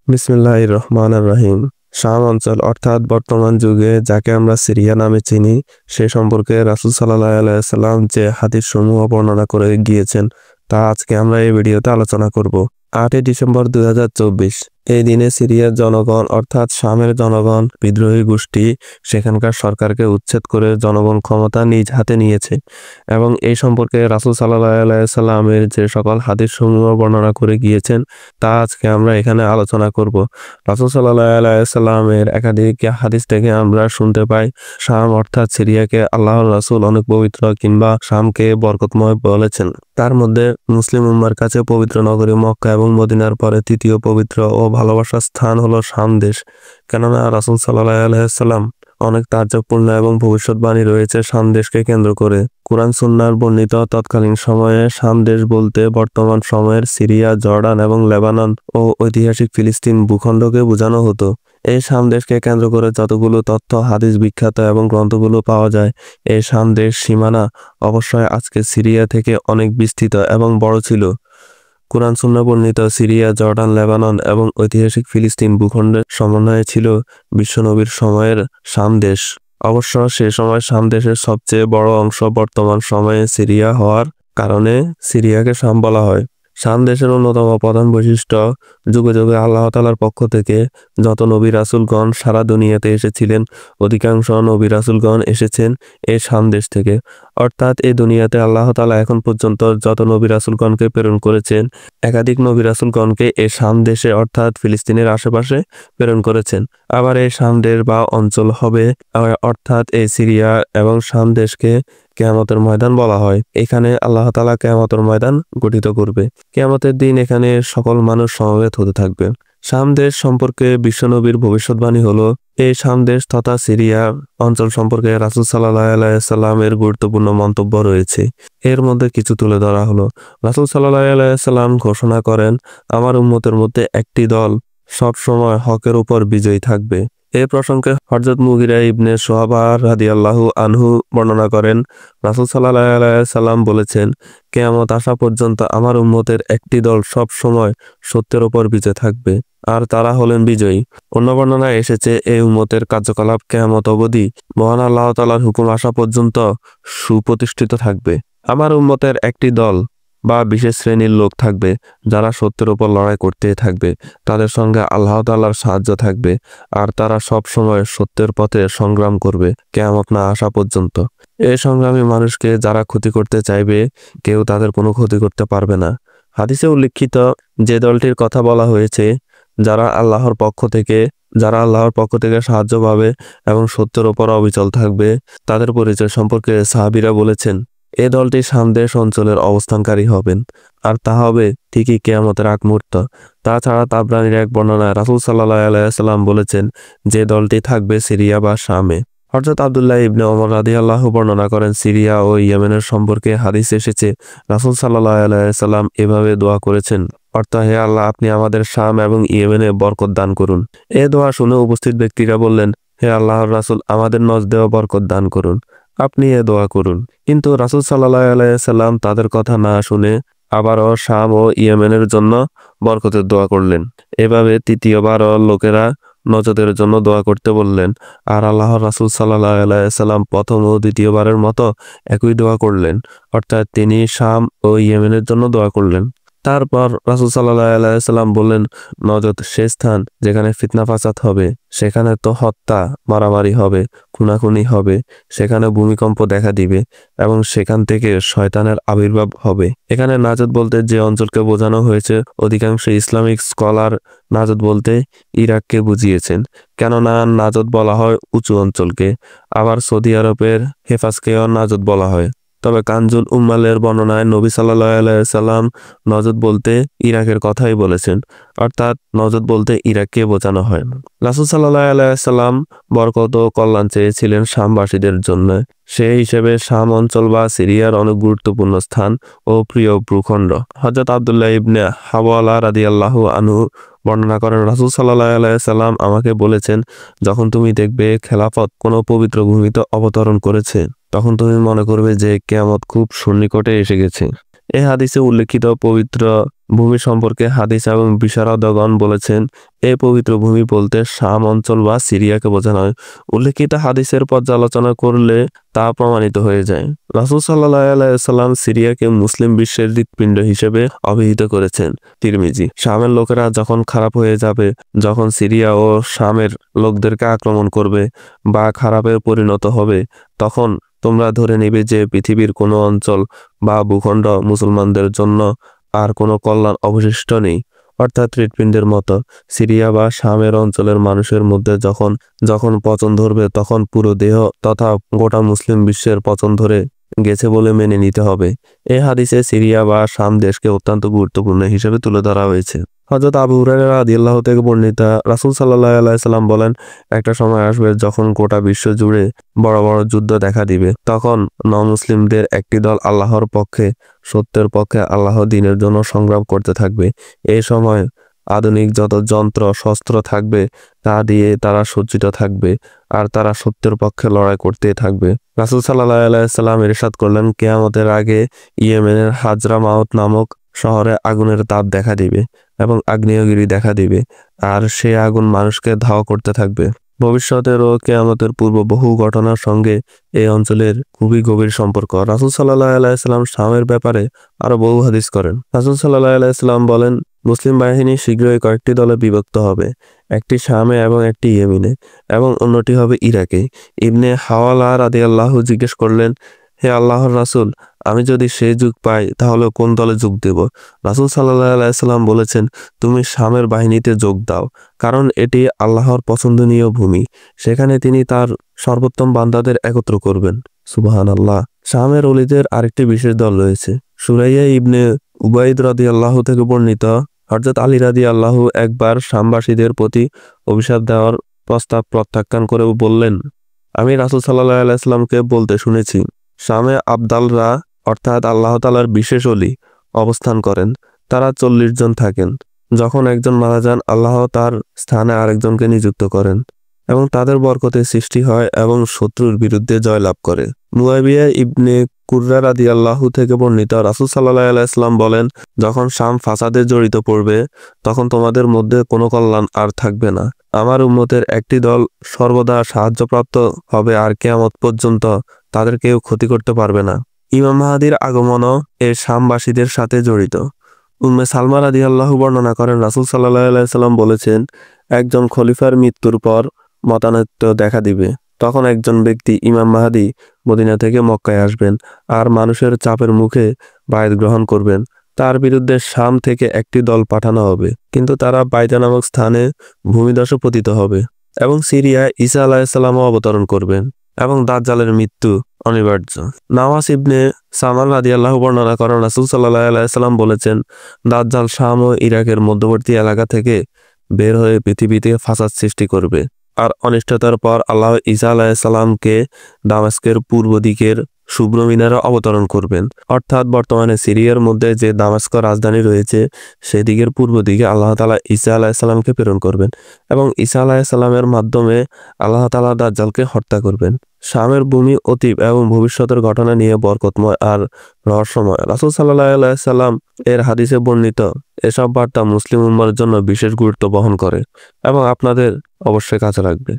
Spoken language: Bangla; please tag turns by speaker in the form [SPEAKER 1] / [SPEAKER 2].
[SPEAKER 1] বিসমিল্লাহির রহমানির রহিম। শাম অঞ্চল অর্থাৎ বর্তমান যুগে যাকে আমরা সিরিয়া নামে চিনি সে সম্পর্কে রাসূল সাল্লাল্লাহু আলাইহি সাল্লাম যে হাদিস সমূহ বর্ণনা করে গিয়েছেন তা আজকে আমরা এই ভিডিওতে আলোচনা করব। 8 ডিসেম্বর 2024 এই দিনে সিরিয়ার জনগণ অর্থাৎ শামের জনগণ বিদ্রোহী গোষ্ঠী সেখানকার সরকারকে উচ্ছেদ করে জনগণ ক্ষমতা নিজ হাতে নিয়েছে এবং এই সম্পর্কে রাসূল সাল্লাল্লাহু আলাইহি সাল্লামের যে সকল হাদিস সমূহ বর্ণনা করে গিয়েছেন তা আজকে আমরা এখানে আলোচনা করব। রাসূল সাল্লাল্লাহু আলাইহি সাল্লামের একাধিক হাদিস থেকে আমরা শুনতে পাই শাম অর্থাৎ সিরিয়াকে আল্লাহর রাসূল অনেক পবিত্র কিংবা শামকে বরকতময় বলেছেন। তার মধ্যে মুসলিম উম্মার কাছে পবিত্র নগরী মক্কা এবং মদিনার পরে তৃতীয় পবিত্র ও ভালোবাসার স্থান হলো শাম দেশ। কেননা রাসূল সাল্লাল্লাহু আলাইহি সাল্লাম অনেক তাজ্জবপূর্ণ এবং ভবিষ্যৎবাণী রয়েছে শাম দেশকে কেন্দ্র করে। কুরআন সুন্নাহর বর্ণিত তৎকালীন সময়ে শাম দেশ বলতে বর্তমান সময়ের সিরিয়া, জর্ডান এবং লেবানন ও ঐতিহাসিক ফিলিস্তিন ভূখণ্ডকে বোঝানো হতো। এই শাম দেশকে কেন্দ্র করে যতগুলো তথ্য হাদিস বিখ্যাত এবং গ্রন্থগুলো পাওয়া যায়, এই শাম দেশ সীমানা অবশ্যই আজকে সিরিয়া থেকে অনেক বিস্তৃত এবং বড় ছিল। কুরআন সুন্নাহ বর্ণিত সিরিয়া, জর্ডান, লেবানন এবং ঐতিহাসিক ফিলিস্তিন ভূখণ্ডের সমন্বয়ে ছিল বিশ্বনবীর সময়ের শাম দেশ। অবশ্য সে সময় শাম দেশের সবচেয়ে বড় অংশ বর্তমান সময়ে সিরিয়া হওয়ার কারণে সিরিয়াকে শাম বলা হয়। শাম দেশের অন্যতম প্রধান বৈশিষ্ট্য যুগে যুগে আল্লাহ তাআলার পক্ষ থেকে যত নবী রাসূলগণ সারা দুনিয়াতে এসেছিলেন অধিকাংশ নবী রাসূলগণ এসেছেন এই শাম দেশ থেকে। অর্থাৎ এই দুনিয়াতে আল্লাহ তাআলা এখন পর্যন্ত যত নবী রাসূলগণকে প্রেরণ করেছেন একাধিক নবী রাসূলগণকে এই শাম দেশে অর্থাৎ ফিলিস্তিনের আশেপাশে প্রেরণ করেছেন। আবার এই শাম দেশ বা অঞ্চল হবে অর্থাৎ এই সিরিয়া এবং শাম দেশকে কিয়ামতের ময়দান বলা হয়। এখানে আল্লাহ তাআলা কিয়ামতের ময়দান গঠিত করবে। কিয়ামতের দিন এখানে সকল মানুষ সমবেত হতে থাকবে। শাম দেশ সম্পর্কে বিশ্বনবীর ভবিষ্যৎবাণী হলো এই শাম দেশ তথা সিরিয়া অঞ্চল সম্পর্কে রাসূল সাল্লাল্লাহু আলাইহি সাল্লামের গুরুত্বপূর্ণ মন্তব্য রয়েছে। এর মধ্যে কিছু তুলে ধরা হলো। রাসূল সাল্লাল্লাহু আলাইহি সাল্লাম ঘোষণা করেন, আমার উম্মতের মধ্যে একটি দল সব সময় হকের উপর বিজয়ী থাকবে। এ প্রসঙ্গে হযরত মুগিরা ইবনে শুআবা রাদিয়াল্লাহু আনহু বর্ণনা করেন, রাসূল সাল্লাল্লাহু আলাইহি সাল্লাম বলেছেন, কিয়ামত আসা পর্যন্ত আমার উম্মতের একটি দল সব সময় সত্যের উপর বিজয় থাকবে আর তারা হলেন বিজয়ী। অন্য বর্ণনায় এসেছে এই উম্মতের কার্যকলাপ কিয়ামত অবধি মহান আল্লাহ তাআলার হুকুম আসা পর্যন্ত সুপ্রতিষ্ঠিত থাকবে। আমার উম্মতের একটি দল বা বিশেষ শ্রেণীর লোক থাকবে যারা সত্যের উপর লড়াই করতে থাকবে, তাদের সঙ্গে আল্লাহ তাআলার সাহায্য থাকবে আর তারা সব সময় সত্যের পথে সংগ্রাম করবে কিয়ামত না আসা পর্যন্ত। এই সংগ্রামী মানুষকে যারা ক্ষতি করতে চাইবে কেউ তাদের কোনো ক্ষতি করতে পারবে না। হাদিসে উল্লেখিত যে দলটির কথা বলা হয়েছে যারা আল্লাহর পক্ষ থেকে সাহায্য পাবে এবং সত্যের উপর অবিচল থাকবে, তাদের পরিচয় সম্পর্কে সাহাবীরা বলেছেন এ দলটি শাম দেশ অঞ্চলের অবস্থানকারী হবেন আর তা হবে ঠিকই কিয়ামতের আগ মুহূর্ত। তাছাড়া তাবরানীর এক বর্ণনায় রাসূল সাল্লাল্লাহু আলাইহি সাল্লাম বলেছেন যে দলটি থাকবে সিরিয়া বা শামে। হযরত আব্দুল্লাহ ইবনে ওমর রাদিয়াল্লাহু বর্ণনা করেন, সিরিয়া ও ইয়েমেনের সম্পর্কে হাদিস এসেছে রাসূল সাল্লাল্লাহু আলাইহি সাল্লাম এভাবে দোয়া করেছেন, অর্থাৎ হে আল্লাহ আপনি আমাদের শাম এবং ইয়েমেনে বরকত দান করুন। এ দোয়া শুনে উপস্থিত ব্যক্তিরা বললেন, হে আল্লাহর রাসূল আমাদের নজদেও বরকত দান করুন, আপনি এ দোয়া করুন। কিন্তু রাসূল সাল্লাল্লাহু আলাইহি সাল্লাম তাদের কথা না শুনে আবারও শাম ও ইয়েমেনের জন্য বরকতের দোয়া করলেন। এভাবে তৃতীয়বারও লোকেরা নজদের জন্য দোয়া করতে বললেন আর আল্লাহর রাসূল সাল্লাল্লাহু আলাইহি সাল্লাম প্রথম ও দ্বিতীয়বারের মতো একই দোয়া করলেন, অর্থাৎ তিনি শাম ও ইয়েমেনের জন্য দোয়া করলেন। তারপর রাসূল সাল্লাল্লাহু আলাইহি সাল্লাম বললেন, নজদ সে স্থান যেখানে ফিতনা ফাসাদ হবে, সেখানে তো হত্যা মারামারি হবে, খুনাখুনি হবে, সেখানে ভূমিকম্প দেখা দিবে এবং সেখান থেকে শয়তানের আবির্ভাব হবে। এখানে নাজদ বলতে যে অঞ্চলকে বোঝানো হয়েছে অধিকাংশ ইসলামিক স্কলার নাজদ বলতে ইরাককে বুঝিয়েছেন, কেননা নাজদ বলা হয় উঁচু অঞ্চলকে। আবার সৌদি আরবের হেফাজকেও নাজদ বলা হয়। তবে কানজুল উম্মালের বর্ণনায় নবী সাল্লাল্লাহু আলাইহি সাল্লাম নজদ বলতে ইরাকের কথাই বলেছেন, অর্থাৎ নজদ বলতে ইরাককে বোঝানো হয়। রাসূল সাল্লাল্লাহু আলাইহি সাল্লাম বরকত ও কল্যাণ চেয়েছিলেন শামবাসীদের জন্য। সেই হিসেবে শাম অঞ্চল বা সিরিয়ার অনেক গুরুত্বপূর্ণ স্থান ও প্রিয় ভূখণ্ড। হযরত আব্দুল্লাহ ইবনে হাওয়ালা রাদিয়াল্লাহু আনহু বর্ণনা করেন, রাসূল সাল্লাল্লাহু আলাইহি সাল্লাম আমাকে বলেছেন, যখন তুমি দেখবে খেলাফত কোনো পবিত্র ভূমিতে অবতরণ করেছে তখন তুমি মনে করবে যে কিয়ামত খুব সন্নিকটে এসে গেছে। এই হাদিসে উল্লেখিত পবিত্র ভূমি সম্পর্কে হাদিস এবং বিশারদগণ বলেছেন, এই পবিত্র ভূমি বলতে শাম অঞ্চল বা সিরিয়াকে বোঝানো হয়। উল্লেখিত হাদিসের পর্যালোচনা করলে তা প্রমাণিত হয়ে যায়। রাসূল সাল্লাল্লাহু আলাইহি ওয়াসাল্লাম সিরিয়াকে মুসলিম বিশ্বের হৃৎপিণ্ড হিসেবে অভিহিত করেছেন। তিরমিজি। শামের লোকেরা যখন খারাপ হয়ে যাবে, যখন সিরিয়া ও শামের লোকদেরকে আক্রমণ করবে বা খারাপে পরিণত হবে, তখন তোমরা ধরে নিবে যে পৃথিবীর কোনো অঞ্চল বা ভূখণ্ড মুসলমানদের জন্য আর কোনো কল্যাণ অবশিষ্ট নেই। অর্থাৎ হৃৎপিণ্ডের মতো সিরিয়া বা শামের অঞ্চলের মানুষের মধ্যে যখন যখন পচন ধরবে, তখন পুরো দেহ তথা গোটা মুসলিম বিশ্বের পচন ধরে গেছে বলে মেনে নিতে হবে। এই হাদিসে সিরিয়া বা শাম দেশকে অত্যন্ত গুরুত্বপূর্ণ হিসেবে তুলে ধরা হয়েছে। হযরত আবু হুরায়রা রাদিয়াল্লাহু থেকে বর্ণিত, রাসূল সাল্লাল্লাহু আলাইহি সাল্লাম বলেন, একটা সময় আসবে যখন গোটা বিশ্ব জুড়ে বড় বড় যুদ্ধ দেখা দিবে। তখন নমুসলিমদের একটি দল আল্লাহর পক্ষে, সত্যের পক্ষে আল্লাহ দ্বীনের জন্য সংগ্রাম করতে থাকবে। এই সময় আধুনিক যত যন্ত্র শস্ত্র থাকবে তা দিয়ে তারা সজ্জিত থাকবে আর তারা সত্যের পক্ষে লড়াই করতে থাকবে। রাসূল সাল্লাল্লাহু আলাইহি সাল্লাম ইরশাদ করলেন, কিয়ামতের আগে ইয়েমেনের হাজরামাউত নামক শহরে আগুনের তাপ দেখা দিবে এবং আগ্নেয়গিরি দেখা দিবে, আর সে আগুন মানুষকে ধাওয়া করতে থাকবে। ভবিষ্যতের ও কিয়ামতের পূর্ব বহু ঘটনার সঙ্গে এই অঞ্চলের খুবই গভীর সম্পর্ক। রাসূল সাল্লাল্লাহু আলাইহি সাল্লাম শামের ব্যাপারে আরো বহু হাদিস করেন। রাসূল সাল্লাল্লাহু আলাইহি সাল্লাম বলেন, মুসলিম বাহিনী শীঘ্রই কয়েকটি দলে বিভক্ত হবে, একটি শামে এবং একটি ইয়েমেনে এবং অন্যটি হবে ইরাকে। ইবনে হাওয়ালা রাদিয়াল্লাহু জিজ্ঞেস করলেন, হে আল্লাহর রাসূল, আমি যদি সেই যুগ পাই তাহলে কোন দলে যোগ দেব? রাসূল সাল্লাল্লাহু আলাইহি সাল্লাম বলেছেন, তুমি শামের বাহিনীতে যোগ দাও, কারণ এটি আল্লাহর পছন্দনীয় ভূমি। সেখানে তিনি তার সর্বোত্তম বান্দাদের একত্র করবেন। সুবহানাল্লাহ। শামের ওলীদের আরেকটি বিশেষ দল রয়েছে। সুরাইয়া ইবনে উবাইদ রাদিয়াল্লাহু থেকে বর্ণিত, হযরত আলী রাদিয়াল্লাহু একবার শামবাসীদের প্রতি অভিশাপ দেওয়ার প্রস্তাব প্রত্যাখ্যান করে বললেন, আমি রাসূল সাল্লাল্লাহু আলাইহি সাল্লামকে বলতে শুনেছি, শামে আবদালরা অর্থাৎ আল্লাহ তাআলার বিশেষ ওলী অবস্থান করেন। তারা 40 জন থাকেন। যখন একজন মারা যান, আল্লাহ তার স্থানে আরেকজনকে নিযুক্ত করেন এবং তাদের বরকতে সৃষ্টি হয় এবং শত্রুর বিরুদ্ধে জয়লাভ করে। মুয়াবিয়া ইবনে কুররা রাদিয়াল্লাহু থেকে বর্ণিত, রাসূল সাল্লাল্লাহু আলাইহি সাল্লাম বলেন, যখন শাম ফাসাদে জড়িত পড়বে, তখন তোমাদের মধ্যে কোনো কল্যাণ আর থাকবে না। আমার উম্মতের একটি দল সর্বদা সাহায্যপ্রাপ্ত হবে আর কিয়ামত পর্যন্ত তাদের কেউ ক্ষতি করতে পারবে না। ইমাম মাহদীর আগমনও এই শামবাসীদের সাথে জড়িত। উম্মে সালমা রাদিয়াল্লাহু বর্ণনা করেন, রাসূল সাল্লাল্লাহু আলাইহি সাল্লাম বলেছেন, একজন খলিফার মৃত্যুর পর মতানৈক্য দেখা দিবে। তখন একজন ব্যক্তি ইমাম মাহদী মদিনা থেকে মক্কায় আসবেন আর মানুষের চাপের মুখে বায়াত গ্রহণ করবেন। তার বিরুদ্ধে শাম থেকে একটি দল পাঠানো হবে, কিন্তু তারা বাইদা নামক স্থানে ভূমিধসে পতিত হবে এবং সিরিয়ায় ঈসা আলাইহিস সালামও অবতরণ করবেন এবং দাজ্জালের মৃত্যু অনিবার্য। নাওয়াস ইবনে সামান রাদিয়াল্লাহু বর্ণনা করেন, রাসূল সাল্লাল্লাহু আলাইহি সাল্লাম বলেছেন, দাজ্জাল শাম ও ইরাকের মধ্যবর্তী এলাকা থেকে বের হয়ে পৃথিবীতে ফাসাদ সৃষ্টি করবে। আর অনিষ্টতার পর আল্লাহ ঈসা আলাইহিস সালামকে দামেস্কের পূর্ব দিকের শুভ্র মিনারে অবতরণ করবেন। অর্থাৎ বর্তমানে সিরিয়ার মধ্যে যে দামেস্ক রাজধানী রয়েছে, সেদিকের পূর্ব দিকে আল্লাহ তাআলা ঈসা আলাইহিস সালামকে প্রেরণ করবেন এবং ঈসা আলাইহিস সালামের মাধ্যমে আল্লাহ তাআলা দাজ্জালকে হত্যা করবেন। শামের ভূমি অতীত এবং ভবিষ্যতের ঘটনা নিয়ে বরকতময় আর রহস্যময়। রাসূল সাল্লাল্লাহু আলাইহি সাল্লাম এর হাদিসে বর্ণিত এসব বার্তা মুসলিম উম্মার জন্য বিশেষ গুরুত্ব বহন করে এবং আপনাদের অবশ্যই কাজে লাগবে।